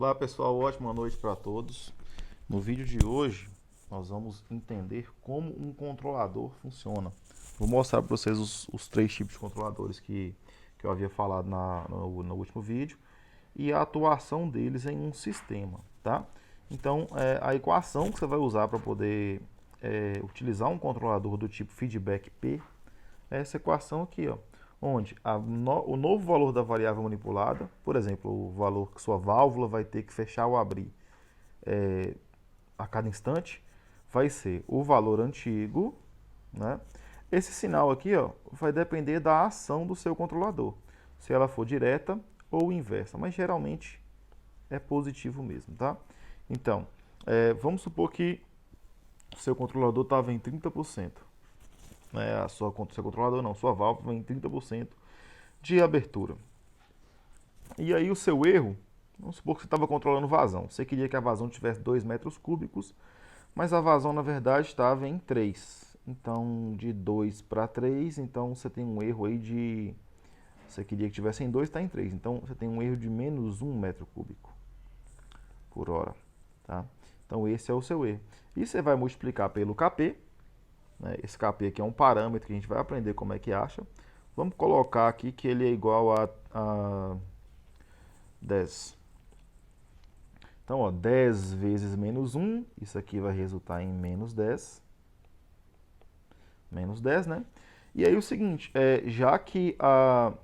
Olá pessoal, ótima noite para todos. No vídeo de hoje nós vamos entender como um controlador funciona. Vou mostrar para vocês os três tipos de controladores que eu havia falado no último vídeo e a atuação deles em um sistema, tá? Então, a equação que você vai usar para poder utilizar um controlador do tipo feedback P é essa equação aqui, ó, onde o novo valor da variável manipulada, por exemplo, o valor que sua válvula vai ter que fechar ou abrir a cada instante, vai ser o valor antigo, né? Esse sinal aqui, ó, vai depender da ação do seu controlador, se ela for direta ou inversa, mas geralmente é positivo mesmo, tá? Então, vamos supor que o seu controlador estava em 30%. Né, seu controlador não, sua válvula em 30% de abertura. E aí o seu erro, vamos supor que você estava controlando vazão. Você queria que a vazão tivesse 2 metros cúbicos, mas a vazão na verdade estava em 3. Então de 2 para 3, então você tem um erro aí de... Você queria que tivesse em 2, está em 3. Então você tem um erro de menos 1 metro cúbico por hora. Tá? Então esse é o seu erro. E você vai multiplicar pelo Kp. Esse Kp aqui é um parâmetro que a gente vai aprender como é que acha. Vamos colocar aqui que ele é igual a 10. Então, ó, 10 vezes menos 1, isso aqui vai resultar em menos 10. Menos 10, né? E aí o seguinte, já que a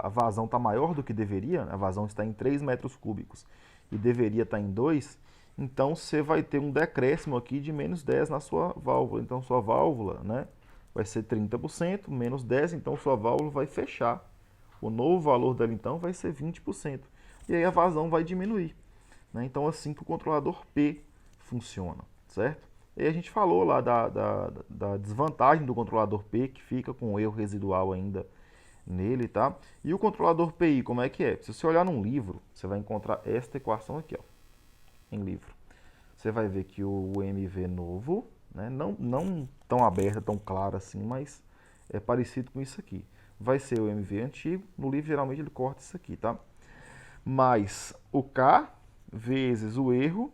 vazão está maior do que deveria, a vazão está em 3 metros cúbicos e deveria estar em 2, então você vai ter um decréscimo aqui de menos 10 na sua válvula. Então sua válvula, né, vai ser 30%, menos 10, então sua válvula vai fechar. O novo valor dela então vai ser 20%. E aí a vazão vai diminuir. Né? Então assim que o controlador P funciona, certo? E aí a gente falou lá da desvantagem do controlador P, que fica com um erro residual ainda nele, tá? E o controlador PI, como é que é? Se você olhar num livro, você vai encontrar esta equação aqui, ó, em livro. Você vai ver que o MV novo, né, não tão aberta, tão clara assim, mas é parecido com isso aqui. Vai ser o MV antigo, no livro geralmente ele corta isso aqui, tá? Mais o K vezes o erro,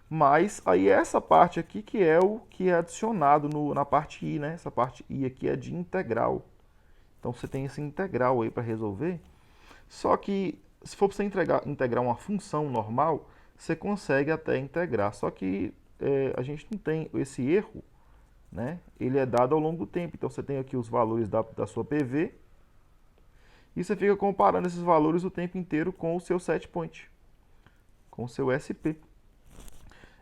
mais aí essa parte aqui que é o que é adicionado na parte I, né? Essa parte I aqui é de integral. Então você tem esse integral aí para resolver. Só que se for para você integrar uma função normal, você consegue até integrar. Só que a gente não tem esse erro, né? Ele é dado ao longo do tempo. Então você tem aqui os valores da sua PV e você fica comparando esses valores o tempo inteiro com o seu set point, com o seu SP.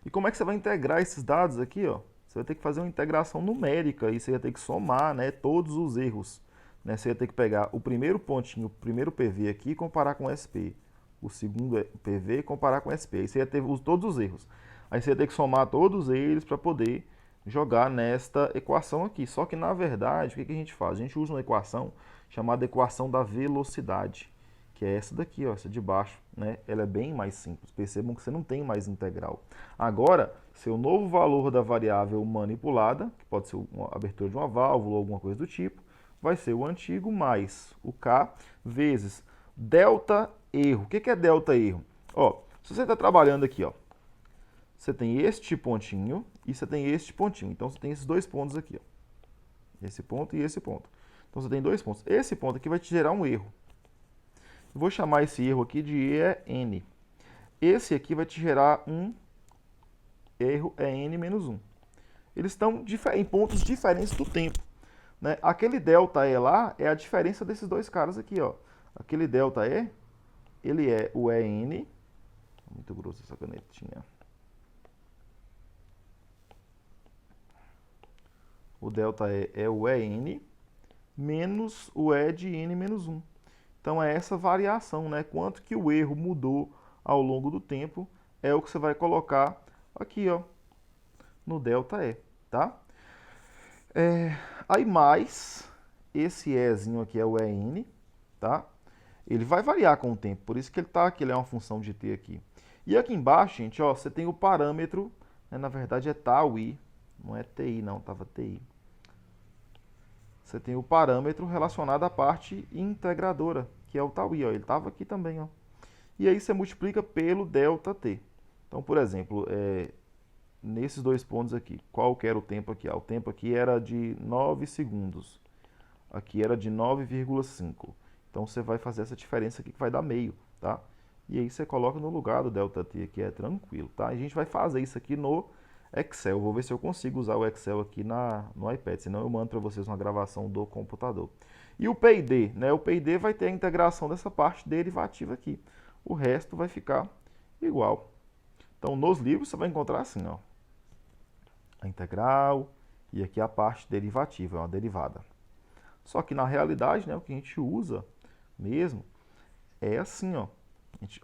E como é que você vai integrar esses dados aqui, ó? Você vai ter que fazer uma integração numérica e você vai ter que somar, né, todos os erros. Né? Você vai ter que pegar o primeiro pontinho, o primeiro PV aqui e comparar com o SP. O segundo PV e comparar com o SP. Aí você ia ter todos os erros. Aí você ia ter que somar todos eles para poder jogar nesta equação aqui. Só que, na verdade, o que a gente faz? A gente usa uma equação chamada equação da velocidade, que é essa daqui, ó, essa de baixo, né? Ela é bem mais simples. Percebam que você não tem mais integral. Agora, seu novo valor da variável manipulada, que pode ser uma abertura de uma válvula ou alguma coisa do tipo, vai ser o antigo mais o K vezes delta erro. O que é delta erro? Ó, se você está trabalhando aqui, ó, você tem este pontinho e você tem este pontinho. Então você tem esses dois pontos aqui, ó. Esse ponto e esse ponto. Então você tem dois pontos. Esse ponto aqui vai te gerar um erro. Eu vou chamar esse erro aqui de EN. Esse aqui vai te gerar um erro EN menos 1. Eles estão em pontos diferentes do tempo. Né? Aquele ΔE lá é a diferença desses dois caras aqui. Ó. Aquele ΔE, ele é o EN. Muito grosso essa canetinha. O ΔE é o EN menos o E de N menos 1. Então é essa variação, né? Quanto que o erro mudou ao longo do tempo é o que você vai colocar aqui, ó, no ΔE, tá? Aí mais esse Ezinho aqui é o EN, tá? Ele vai variar com o tempo, por isso que ele tá aqui, ele é uma função de t aqui. E aqui embaixo, gente, ó, você tem o parâmetro, né, na verdade é tau i, não é ti não, tava ti. Você tem o parâmetro relacionado à parte integradora, que é o tau i, ó, ele estava aqui também, ó. E aí você multiplica pelo ΔT. Então, por exemplo, nesses dois pontos aqui, qual que era o tempo aqui? O tempo aqui era de 9 segundos. Aqui era de 9,5. Então, você vai fazer essa diferença aqui que vai dar meio, tá? E aí você coloca no lugar do ΔT aqui, é tranquilo, tá? A gente vai fazer isso aqui no Excel. Vou ver se eu consigo usar o Excel aqui no iPad, senão eu mando para vocês uma gravação do computador. E o PID, né? O PID vai ter a integração dessa parte derivativa aqui. O resto vai ficar igual. Então, nos livros você vai encontrar assim, ó, a integral e aqui a parte derivativa, é uma derivada. Só que na realidade, né, o que a gente usa mesmo é assim, ó.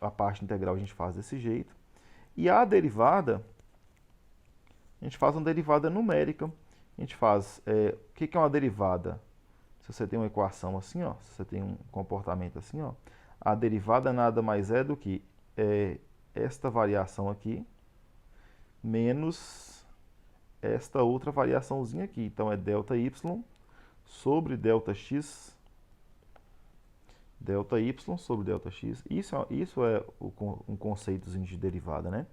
A parte integral a gente faz desse jeito. E a derivada, a gente faz uma derivada numérica. A gente faz, o que é uma derivada? Se você tem uma equação assim, ó, se você tem um comportamento assim, ó, a derivada nada mais é do que esta variação aqui menos esta outra variaçãozinha aqui. Então, é ΔY sobre ΔX, ΔY sobre ΔX. Isso é um conceitozinho de derivada, né?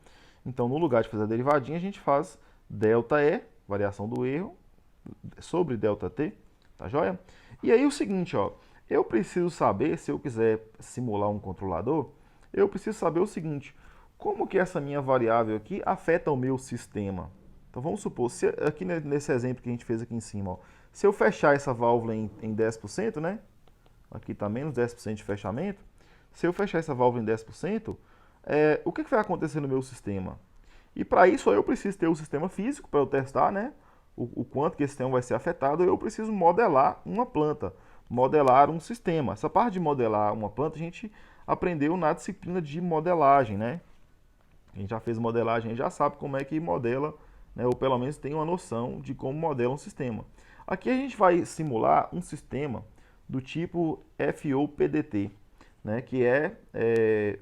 Então, no lugar de fazer a derivadinha, a gente faz ΔE, variação do erro, sobre ΔT, tá joia? E aí o seguinte, ó, eu preciso saber, se eu quiser simular um controlador, eu preciso saber o seguinte, como que essa minha variável aqui afeta o meu sistema? Então vamos supor, se aqui nesse exemplo que a gente fez aqui em cima, ó, se eu fechar essa válvula em 10%, né? Aqui está menos 10% de fechamento. Se eu fechar essa válvula em 10%, o que vai acontecer no meu sistema? E para isso eu preciso ter o sistema físico para eu testar, né? O quanto que esse sistema vai ser afetado. Eu preciso modelar uma planta, modelar um sistema. Essa parte de modelar uma planta a gente aprendeu na disciplina de modelagem, né? A gente já fez modelagem, a gente já sabe como é que modela, né? Ou pelo menos tem uma noção de como modela um sistema. Aqui a gente vai simular um sistema do tipo FOPDT, né, que é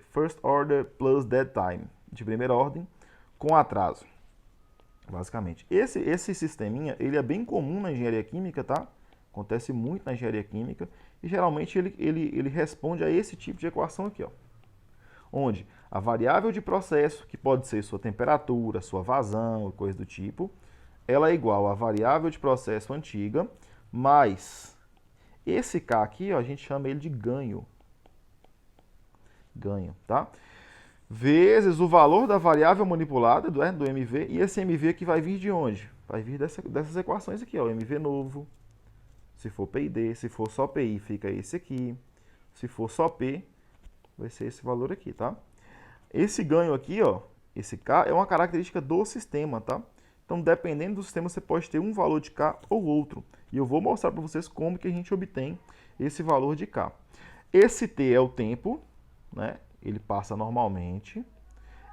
First Order Plus Dead Time, de primeira ordem com atraso, basicamente. Esse sisteminha, ele é bem comum na engenharia química, tá? Acontece muito na engenharia química e geralmente ele responde a esse tipo de equação aqui, ó, onde a variável de processo, que pode ser sua temperatura, sua vazão e coisa do tipo, ela é igual à variável de processo antiga, mais esse K aqui, ó, a gente chama ele de ganho. Ganho, tá? Vezes o valor da variável manipulada, do MV, e esse MV aqui vai vir de onde? Vai vir dessas equações aqui, ó, MV novo. Se for PID, se for só PI, fica esse aqui. Se for só P, vai ser esse valor aqui, tá? Esse ganho aqui, ó, esse K, é uma característica do sistema, tá? Então, dependendo do sistema, você pode ter um valor de K ou outro. E eu vou mostrar para vocês como que a gente obtém esse valor de K. Esse T é o tempo, né? Ele passa normalmente.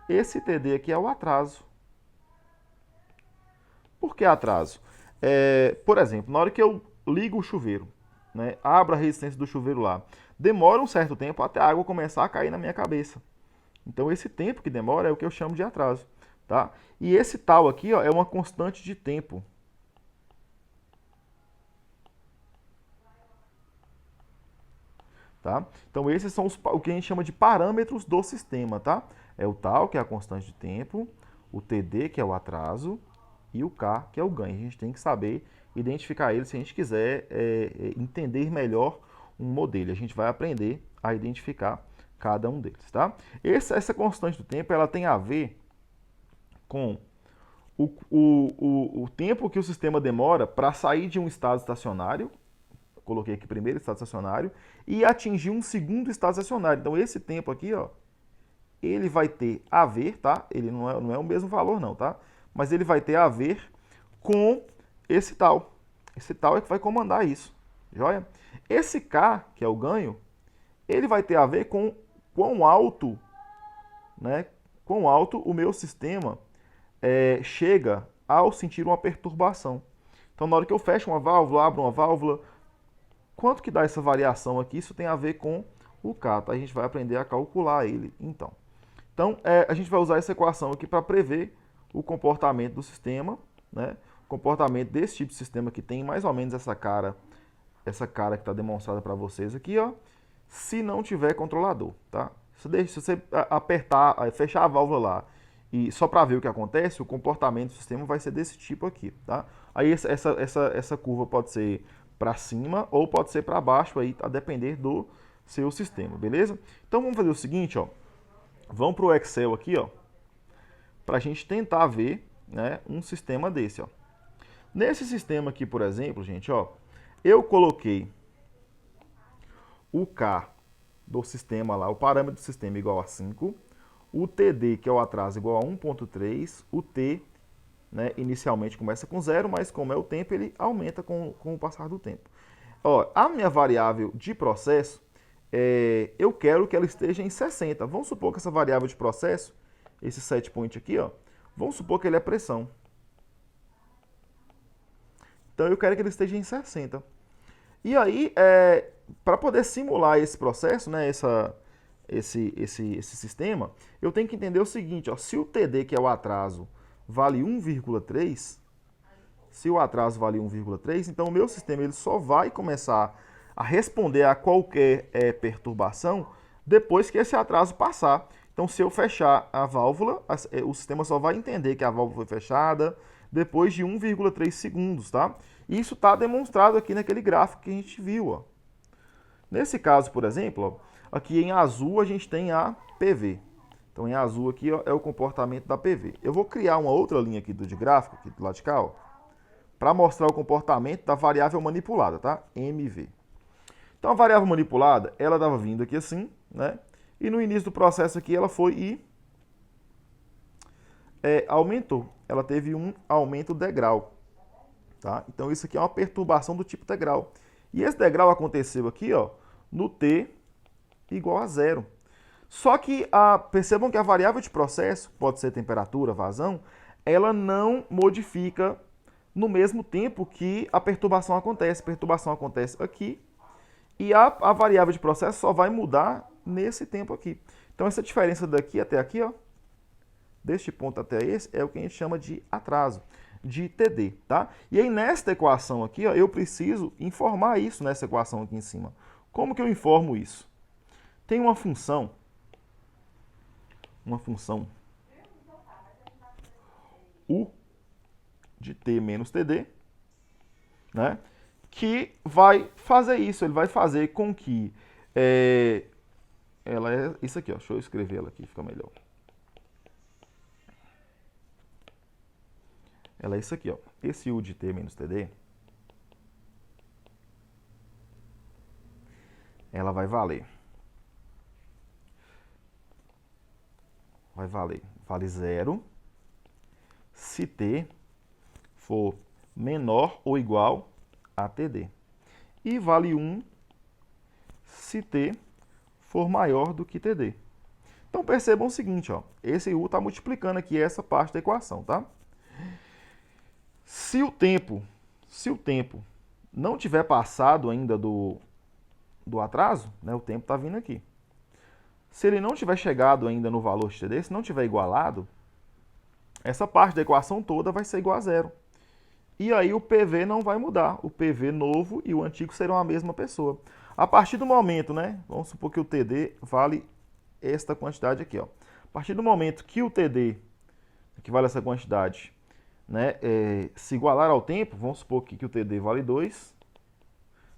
Esse TD aqui é o atraso. Por que atraso? Por exemplo, na hora que eu ligo o chuveiro, né? Abro a resistência do chuveiro lá, demora um certo tempo até a água começar a cair na minha cabeça. Então, esse tempo que demora é o que eu chamo de atraso. Tá? E esse tal aqui, ó, é uma constante de tempo. Tá? Então, esses são o que a gente chama de parâmetros do sistema. Tá? É o tal, que é a constante de tempo, o TD, que é o atraso, e o K, que é o ganho. A gente tem que saber identificar ele se a gente quiser entender melhor um modelo. A gente vai aprender a identificar cada um deles. Tá? Essa constante do tempo ela tem a ver com o tempo que o sistema demora para sair de um estado estacionário, coloquei aqui primeiro estado estacionário, e atingir um segundo estado estacionário. Então, esse tempo aqui, ó, ele vai ter a ver, tá? Ele não é o mesmo valor, não, tá? Mas ele vai ter a ver com esse tal. Esse tal é que vai comandar isso, joia? Esse K, que é o ganho, ele vai ter a ver com quão alto, né? Quão alto o meu sistema chega ao sentir uma perturbação. Então, na hora que eu fecho uma válvula, abro uma válvula, quanto que dá essa variação aqui? Isso tem a ver com o K, tá? A gente vai aprender a calcular ele, então. Então, a gente vai usar essa equação aqui para prever o comportamento do sistema, né? O comportamento desse tipo de sistema que tem mais ou menos essa cara que está demonstrada para vocês aqui, ó. se não tiver controlador, tá? Se você apertar, fechar a válvula lá e só para ver o que acontece, o comportamento do sistema vai ser desse tipo aqui, tá? Aí essa curva pode ser para cima ou pode ser para baixo, aí a depender do seu sistema, beleza? Então vamos fazer o seguinte, ó. Vamos para o Excel aqui, ó, para a gente tentar ver, né, um sistema desse, ó. Nesse sistema aqui, por exemplo, gente, ó, eu coloquei o K do sistema lá, o parâmetro do sistema igual a 5, o TD, que é o atraso, igual a 1.3, o T, né, inicialmente começa com 0, mas como é o tempo, ele aumenta com o passar do tempo. Ó, a minha variável de processo, eu quero que ela esteja em 60. Vamos supor que essa variável de processo, esse set point aqui, ó, vamos supor que ele é pressão. Então eu quero que ele esteja em 60. E aí, para poder simular esse processo, né, esse sistema, eu tenho que entender o seguinte, ó, se o TD, que é o atraso, vale 1,3, se o atraso vale 1,3, então o meu sistema ele só vai começar a responder a qualquer perturbação depois que esse atraso passar. Então, se eu fechar a válvula, o sistema só vai entender que a válvula foi fechada depois de 1,3 segundos, tá? Isso está demonstrado aqui naquele gráfico que a gente viu, ó. Nesse caso, por exemplo, ó, aqui em azul a gente tem a PV. Então, em azul aqui, ó, é o comportamento da PV. Eu vou criar uma outra linha aqui de gráfico, aqui do lado de cá, ó, para mostrar o comportamento da variável manipulada, tá? MV. Então, a variável manipulada, ela estava vindo aqui assim, né? E no início do processo aqui, ela foi e aumentou. Ela teve um aumento degrau, tá? Então, isso aqui é uma perturbação do tipo degrau. E esse degrau aconteceu aqui, ó, no T igual a 0. Só que percebam que a variável de processo, pode ser temperatura, vazão, ela não modifica no mesmo tempo que a perturbação acontece. A perturbação acontece aqui e a variável de processo só vai mudar nesse tempo aqui. Então, essa diferença daqui até aqui, ó, deste ponto até esse, é o que a gente chama de atraso, de TD, tá? E aí, nesta equação aqui, ó, eu preciso informar isso nessa equação aqui em cima. Como que eu informo isso? Tem uma função U de T menos TD, né? Que vai fazer isso, ele vai fazer com que ela é isso aqui, ó. Deixa eu escrever ela aqui, fica melhor. Ela é isso aqui, ó. Esse U de T menos TD, ela vai valer. Vale 0 se T for menor ou igual a TD. E vale 1 se T for maior do que TD. Então percebam o seguinte, ó, esse U está multiplicando aqui essa parte da equação, tá? Se o tempo não tiver passado ainda do atraso, né, o tempo está vindo aqui. Se ele não tiver chegado ainda no valor de TD, se não tiver igualado, essa parte da equação toda vai ser igual a 0. E aí o PV não vai mudar. O PV novo e o antigo serão a mesma pessoa. A partir do momento, né? Vamos supor que o TD vale esta quantidade aqui, ó. A partir do momento que o TD, que vale essa quantidade, né, se igualar ao tempo, vamos supor que o TD vale 2,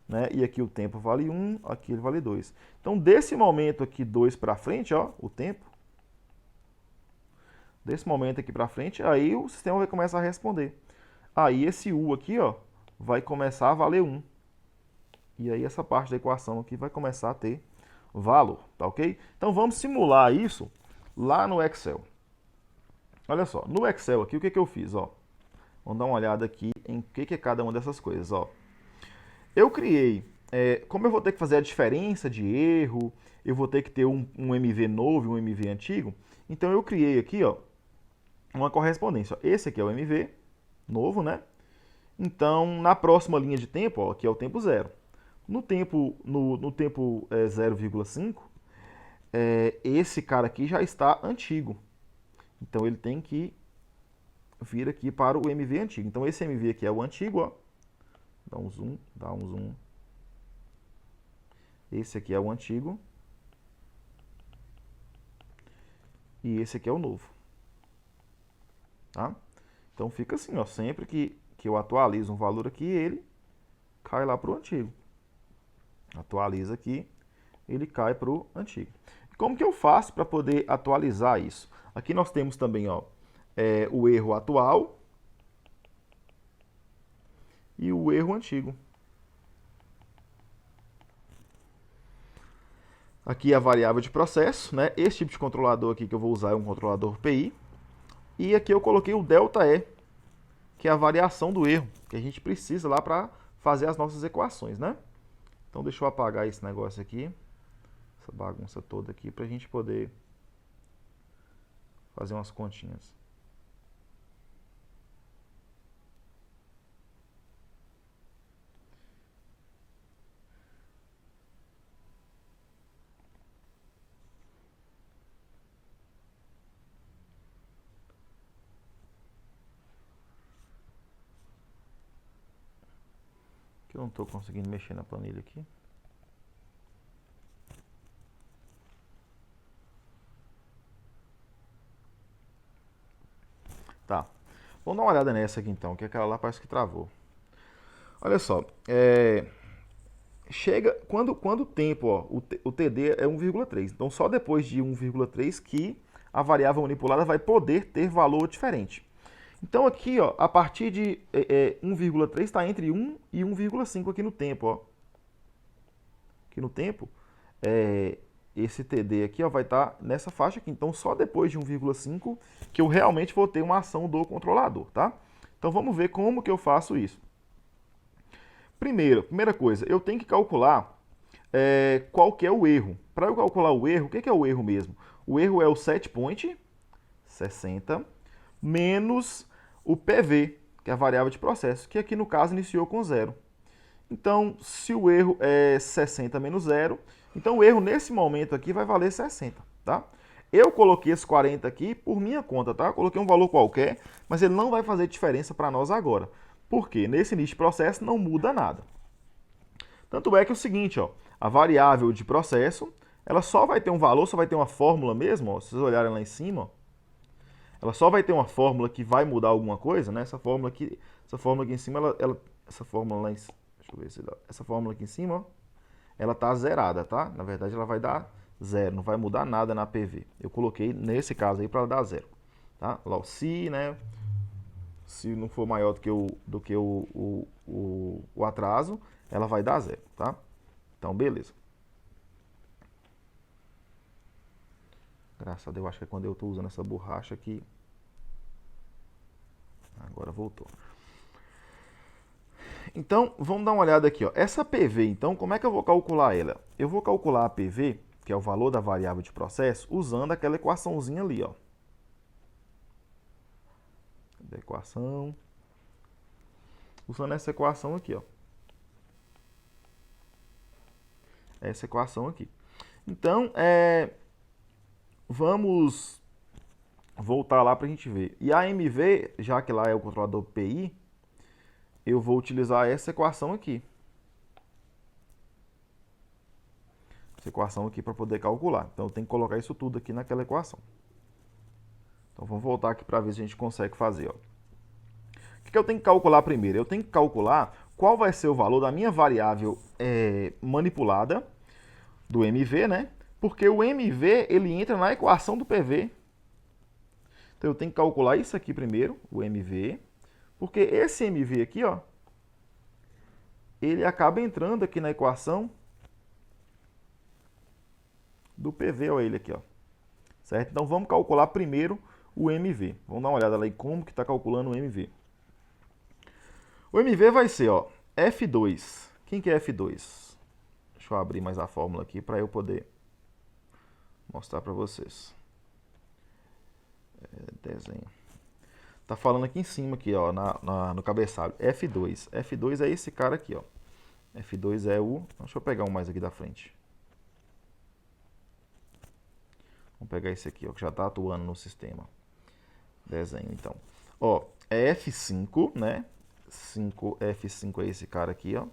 né, e aqui o tempo vale 1, aqui ele vale 2. Então, desse momento aqui, 2 para frente, ó, o tempo, desse momento aqui para frente, aí o sistema vai começar a responder. Aí esse U aqui, ó, vai começar a valer 1. E aí essa parte da equação aqui vai começar a ter valor, tá ok? Então vamos simular isso lá no Excel. Olha só, no Excel aqui, o que eu fiz, ó? Vamos dar uma olhada aqui em o que é cada uma dessas coisas, ó. Eu criei, como eu vou ter que fazer a diferença de erro, eu vou ter que ter um MV novo e um MV antigo, então eu criei aqui, ó, uma correspondência. Esse aqui é o MV novo, né? Então, na próxima linha de tempo, ó, aqui é o tempo 0. No tempo 0,5, esse cara aqui já está antigo. Então, ele tem que vir aqui para o MV antigo. Então, esse MV aqui é o antigo, ó. Dá um zoom. Esse aqui é o antigo. E esse aqui é o novo. Tá? Então fica assim, ó, sempre que eu atualizo um valor aqui, ele cai lá para o antigo. Atualiza aqui, ele cai para o antigo. Como que eu faço para poder atualizar isso? Aqui nós temos também, ó, o erro atual e o erro antigo. Aqui é a variável de processo, né? Esse tipo de controlador aqui que eu vou usar é um controlador PI. E aqui eu coloquei o ΔE, que é a variação do erro, que a gente precisa lá para fazer as nossas equações, né? Então deixa eu apagar esse negócio aqui, essa bagunça toda aqui, para a gente poder fazer umas continhas. Eu não estou conseguindo mexer na planilha aqui. Tá. Vamos dar uma olhada nessa aqui então, que aquela lá parece que travou. Olha só, chega quando o tempo, ó, o TD é 1,3. Então só depois de 1,3 que a variável manipulada vai poder ter valor diferente. Então aqui, ó, a partir de 1,3 está entre 1 e 1,5 aqui no tempo, ó. Aqui no tempo, esse TD aqui, ó, vai estar nessa faixa aqui. Então só depois de 1,5 que eu realmente vou ter uma ação do controlador, tá? Então vamos ver como que eu faço isso. Primeira coisa, eu tenho que calcular qual que é o erro. Para eu calcular o erro, o que é o erro mesmo? O erro é o set point, 60, menos o PV, que é a variável de processo, que aqui no caso iniciou com 0. Então, se o erro é 60 menos 0, então o erro nesse momento aqui vai valer 60, tá? Eu coloquei esse 40 aqui por minha conta, tá? Coloquei um valor qualquer, mas ele não vai fazer diferença para nós agora. Por quê? Nesse início de processo não muda nada. Tanto é que é o seguinte, ó, a variável de processo, ela só vai ter um valor, só vai ter uma fórmula mesmo, ó, se vocês olharem lá em cima, ó, ela só vai ter uma fórmula que vai mudar alguma coisa, né? Essa fórmula aqui em cima, essa fórmula lá em, deixa eu ver se dá, essa fórmula aqui em cima, ó, ela tá zerada, tá? Na verdade, ela vai dar 0, não vai mudar nada na PV. Eu coloquei nesse caso aí para dar 0, tá? Lá o se, né? Se não for maior do que o atraso, ela vai dar 0, tá? Então, beleza. Graças a Deus, acho que é quando eu estou usando essa borracha aqui. Agora voltou. Então, vamos dar uma olhada aqui, ó. Essa PV, então, como é que eu vou calcular ela? Eu vou calcular a PV, que é o valor da variável de processo, usando aquela equaçãozinha ali, ó. Da equação. Usando essa equação aqui, ó. Essa equação aqui. Então, vamos voltar lá para a gente ver. E a MV, já que lá é o controlador PI, eu vou utilizar essa equação aqui. Essa equação aqui para poder calcular. Então, eu tenho que colocar isso tudo aqui naquela equação. Então, vamos voltar aqui para ver se a gente consegue fazer, ó. O que eu tenho que calcular primeiro? Eu tenho que calcular qual vai ser o valor da minha variável manipulada, do MV, né? Porque o MV, ele entra na equação do PV. Então, eu tenho que calcular isso aqui primeiro, o MV. Porque esse MV aqui, ó, ele acaba entrando aqui na equação do PV, ó, ele aqui, ó. Certo? Então, vamos calcular primeiro o MV. Vamos dar uma olhada lá em como que está calculando o MV. O MV vai ser, ó, F2. Quem que é F2? Deixa eu abrir mais a fórmula aqui para eu poder mostrar para vocês. Desenho. Tá falando aqui em cima, aqui, ó, no cabeçalho. F2. F2 é esse cara aqui, ó. F2 é o... Deixa eu pegar um mais aqui da frente. Vamos pegar esse aqui, ó, que já está atuando no sistema. Desenho, então. Ó, é F5, né? F5 é esse cara aqui, ó.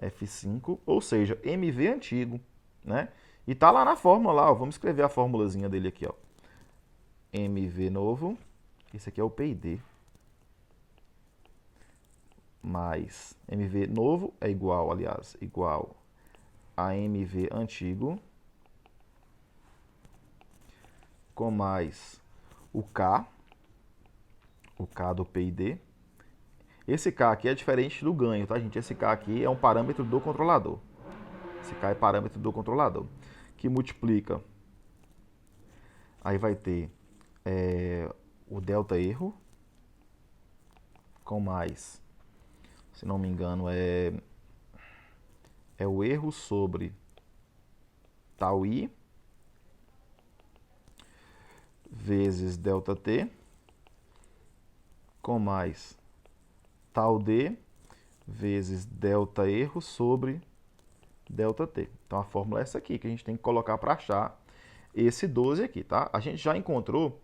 F5, ou seja, MV antigo, né? E tá lá na fórmula lá, ó, vamos escrever a formulazinha dele aqui, ó. MV novo, esse aqui é o PID, mais MV novo é igual, aliás, igual a MV antigo, com mais o K do PID. Esse K aqui é diferente do ganho, tá, gente? Esse K aqui é um parâmetro do controlador. Esse K é parâmetro do controlador, que multiplica. Aí vai ter o delta erro, com mais, se não me engano, é o erro sobre tau i vezes delta t, com mais tau d vezes delta erro sobre delta t. Então a fórmula é essa aqui que a gente tem que colocar para achar esse 12 aqui, tá? A gente já encontrou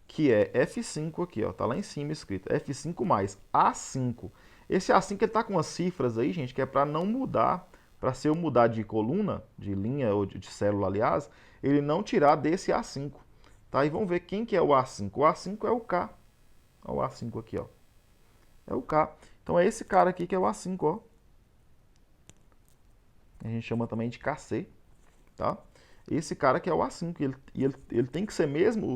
que é F5 aqui, ó, tá lá em cima escrito, F5 mais A5. Esse A5 ele tá com as cifras aí, gente, que é para não mudar, para se eu mudar de coluna, de linha ou de célula, aliás, ele não tirar desse A5, tá? E vamos ver quem que é o A5. O A5 é o K. Ó, o A5 aqui, ó. É o K. Então é esse cara aqui que é o A5, ó. A gente chama também de KC, tá? Esse cara que é o A5, ele tem que ser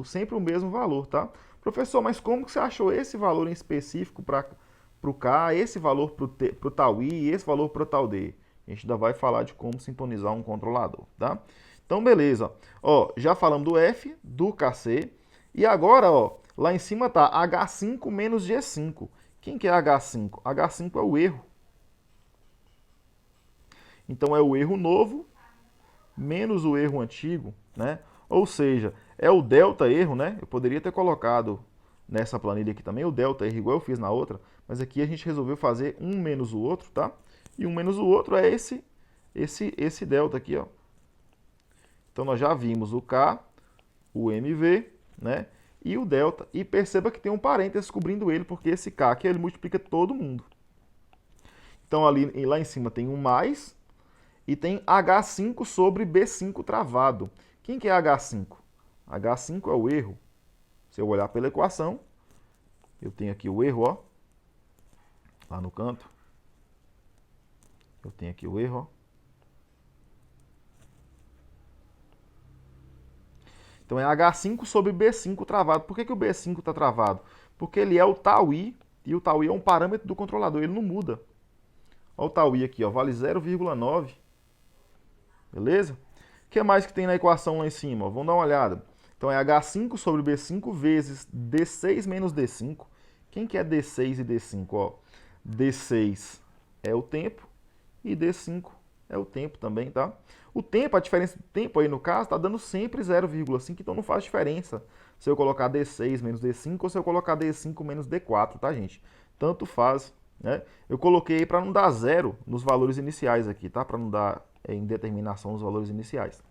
sempre o mesmo valor, tá? Professor, mas como que você achou esse valor em específico para o K, esse valor para o tau i e esse valor para o tau d? A gente ainda vai falar de como sintonizar um controlador, tá? Então, beleza. Ó, já falamos do F, do KC, e agora, ó, lá em cima tá H5 menos G5. Quem que é H5? H5 é o erro. Então, é o erro novo menos o erro antigo, né? Ou seja, é o delta erro, né? Eu poderia ter colocado nessa planilha aqui também o delta erro, igual eu fiz na outra, mas aqui a gente resolveu fazer um menos o outro, tá? E um menos o outro é esse delta aqui, ó. Então, nós já vimos o K, o MV, né? E o delta. E perceba que tem um parênteses cobrindo ele, porque esse K aqui ele multiplica todo mundo. Então, lá em cima tem um mais, e tem H5 sobre B5 travado. Quem que é H5? H5 é o erro. Se eu olhar pela equação, eu tenho aqui o erro, ó, lá no canto. Eu tenho aqui o erro, ó. Então é H5 sobre B5 travado. Por que o B5 está travado? Porque ele é o tau i, e o tau i é um parâmetro do controlador, ele não muda. Olha o tau i aqui, ó, vale 0,9. Beleza? O que mais que tem na equação lá em cima? Vamos dar uma olhada. Então é H5 sobre B5 vezes D6 menos D5. Quem que é D6 e D5? Ó, D6 é o tempo e D5 é o tempo também, tá? O tempo, a diferença do tempo aí no caso, está dando sempre 0,5, então não faz diferença se eu colocar D6 menos D5 ou se eu colocar D5 menos D4, tá, gente? Tanto faz, né? Eu coloquei para não dar zero nos valores iniciais aqui, tá? Para não dar indeterminação dos valores iniciais.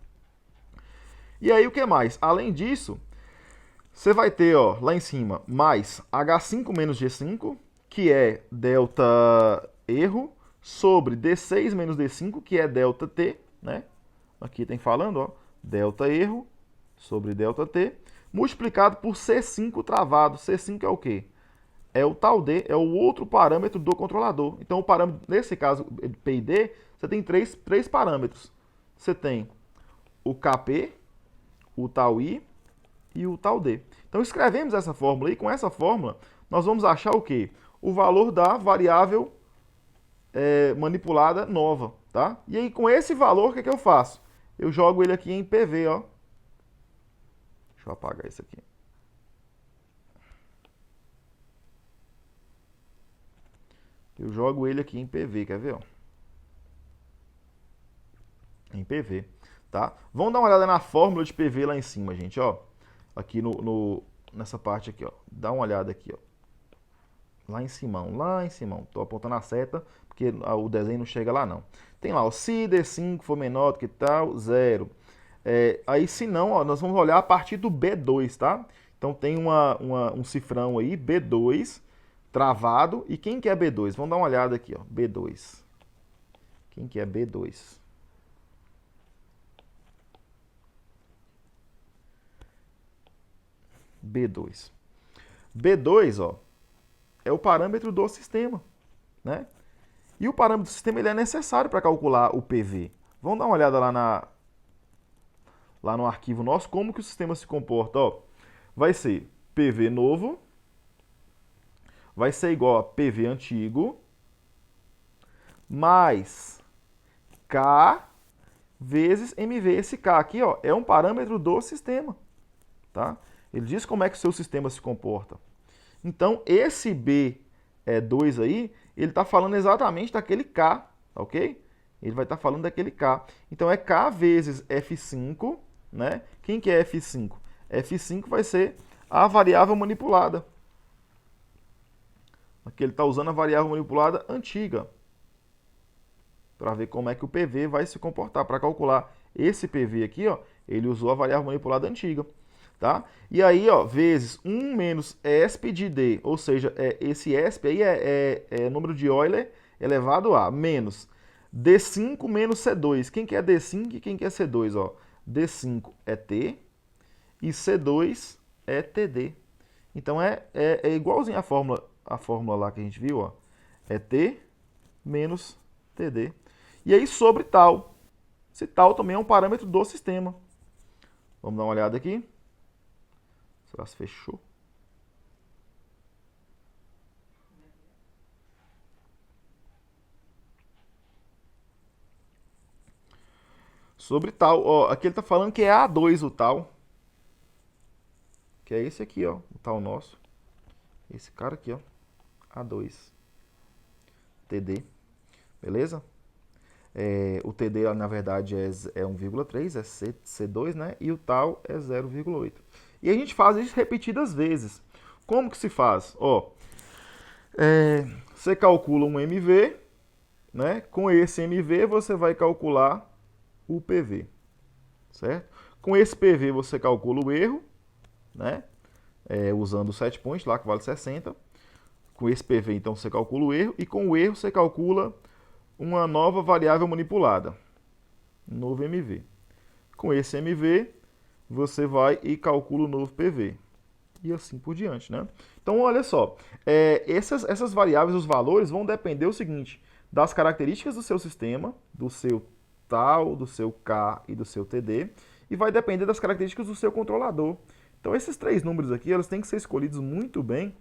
E aí o que mais? Além disso, você vai ter, ó, lá em cima, mais H5 menos G5, que é delta erro, sobre D6 menos D5, que é delta T, né? Aqui tem falando, ó, delta erro sobre delta T, multiplicado por C5 travado. C5 é o quê? É o tau D, é o outro parâmetro do controlador. Então, o parâmetro, nesse caso, PID, você tem três parâmetros. Você tem o KP, o tau I e o tau D. Então, escrevemos essa fórmula e com essa fórmula, nós vamos achar o quê? O valor da variável manipulada nova, tá? E aí, com esse valor, o que eu faço? Eu jogo ele aqui em PV, ó. Deixa eu apagar isso aqui. Eu jogo ele aqui em PV, quer ver? Ó? Em PV, tá? Vamos dar uma olhada na fórmula de PV lá em cima, gente, ó. Aqui nessa parte aqui, ó. Dá uma olhada aqui, ó. Lá em cima. Tô apontando a seta, porque o desenho não chega lá, não. Tem lá, ó, se D5 for menor do que tal, 0. Aí, se não, ó, nós vamos olhar a partir do B2, tá? Então, tem um cifrão aí, B2, travado. E quem que é B2? Vamos dar uma olhada aqui, ó, B2. Quem que é B2? B2. B2, ó, é o parâmetro do sistema, né? E o parâmetro do sistema ele é necessário para calcular o PV. Vamos dar uma olhada lá no arquivo nosso, como que o sistema se comporta. Ó, vai ser PV novo, vai ser igual a PV antigo, mais K vezes MV. Esse K aqui, ó, é um parâmetro do sistema, tá? Ele diz como é que o seu sistema se comporta. Então, esse B2 aí, ele está falando exatamente daquele K, tá ok? Ele vai estar falando daquele K. Então, é K vezes F5, né? Quem que é F5? F5 vai ser a variável manipulada. Aqui ele está usando a variável manipulada antiga, para ver como é que o PV vai se comportar. Para calcular esse PV aqui, ó, ele usou a variável manipulada antiga. Tá? E aí, ó, vezes 1 menos ESP de D, ou seja, esse ESP aí é número de Euler elevado a menos D5 menos C2. Quem que é D5 e quem que é C2? Ó? D5 é T e C2 é TD. Então é igualzinho a fórmula lá que a gente viu, ó. É T menos TD. E aí sobre tal. Esse tal também é um parâmetro do sistema. Vamos dar uma olhada aqui. Será que fechou? Sobre tal, ó, aqui ele está falando que é A2 o tal. Que é esse aqui, ó, o tal nosso. Esse cara aqui, ó, A2. TD, beleza? O TD, na verdade, é 1,3, é C2, né? E o tal é 0,8. E a gente faz isso repetidas vezes. Como que se faz? Ó, você calcula um MV, né? Com esse MV você vai calcular o PV, certo? Com esse PV você calcula o erro, né? Usando o set point lá que vale 60. Com esse PV então você calcula o erro e com o erro você calcula uma nova variável manipulada, novo MV. Com esse MV você vai e calcula o novo PV e assim por diante, né? Então olha só, essas variáveis, os valores vão depender do seguinte, das características do seu sistema, do seu tal, do seu K e do seu TD, e vai depender das características do seu controlador. Então esses três números aqui, eles têm que ser escolhidos muito bem,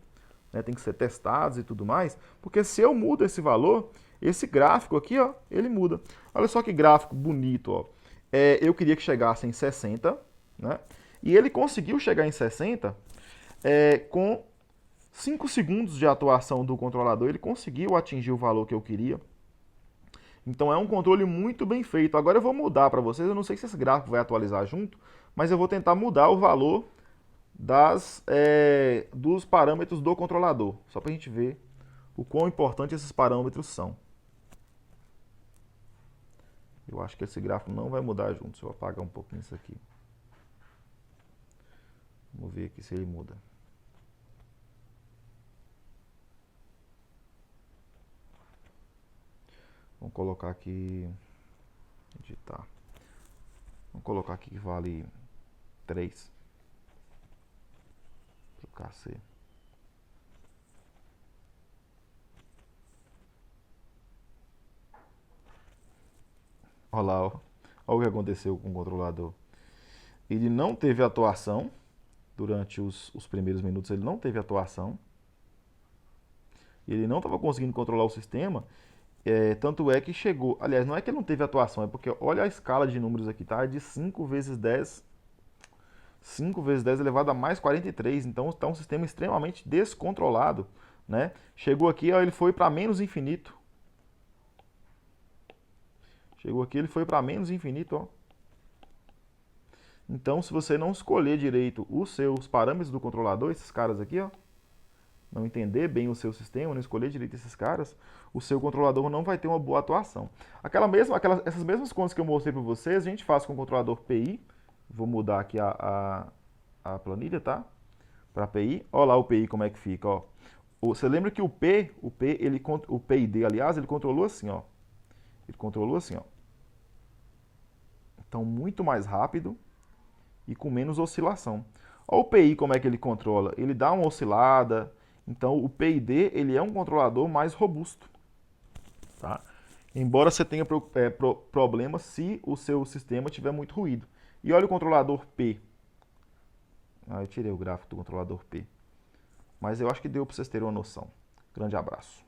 né, tem que ser testados e tudo mais, porque se eu mudo esse valor, esse gráfico aqui, ó, ele muda. Olha só que gráfico bonito, ó. Eu queria que chegasse em 60, né? E ele conseguiu chegar em 60 com 5 segundos de atuação do controlador, ele conseguiu atingir o valor que eu queria. Então é um controle muito bem feito. Agora eu vou mudar para vocês, eu não sei se esse gráfico vai atualizar junto, mas eu vou tentar mudar o valor dos parâmetros do controlador, só para a gente ver o quão importante esses parâmetros são. Eu acho que esse gráfico não vai mudar junto, se eu apagar um pouquinho isso aqui. Vamos ver aqui se ele muda. Vamos colocar aqui, editar. Vamos colocar aqui que vale 3. Pro KC. Olha lá, ó. Olha o que aconteceu com o controlador. Ele não teve atuação durante os primeiros minutos, ele não teve atuação. Ele não estava conseguindo controlar o sistema. Tanto é que chegou. Aliás, não é que ele não teve atuação, é porque olha a escala de números aqui, tá? É de 5 vezes 10. 5 vezes 10 elevado a mais 43. Então está um sistema extremamente descontrolado, né? Chegou aqui, ó, ele foi para menos infinito. Chegou aqui, ele foi para menos infinito, ó. Então, se você não escolher direito os seus parâmetros do controlador, esses caras aqui, ó, não entender bem o seu sistema, não escolher direito esses caras, o seu controlador não vai ter uma boa atuação. Essas mesmas contas que eu mostrei para vocês, a gente faz com o controlador PI. Vou mudar aqui a planilha, tá? Para PI. Olha lá o PI como é que fica, ó. Você lembra que o PID, aliás, ele controlou assim, ó. Ele controlou assim, ó. Então, muito mais rápido e com menos oscilação. Olha o PI como é que ele controla. Ele dá uma oscilada. Então, o PID ele é um controlador mais robusto. Tá? Embora você tenha problema se o seu sistema tiver muito ruído. E olha o controlador P. Eu tirei o gráfico do controlador P. Mas eu acho que deu para vocês terem uma noção. Grande abraço.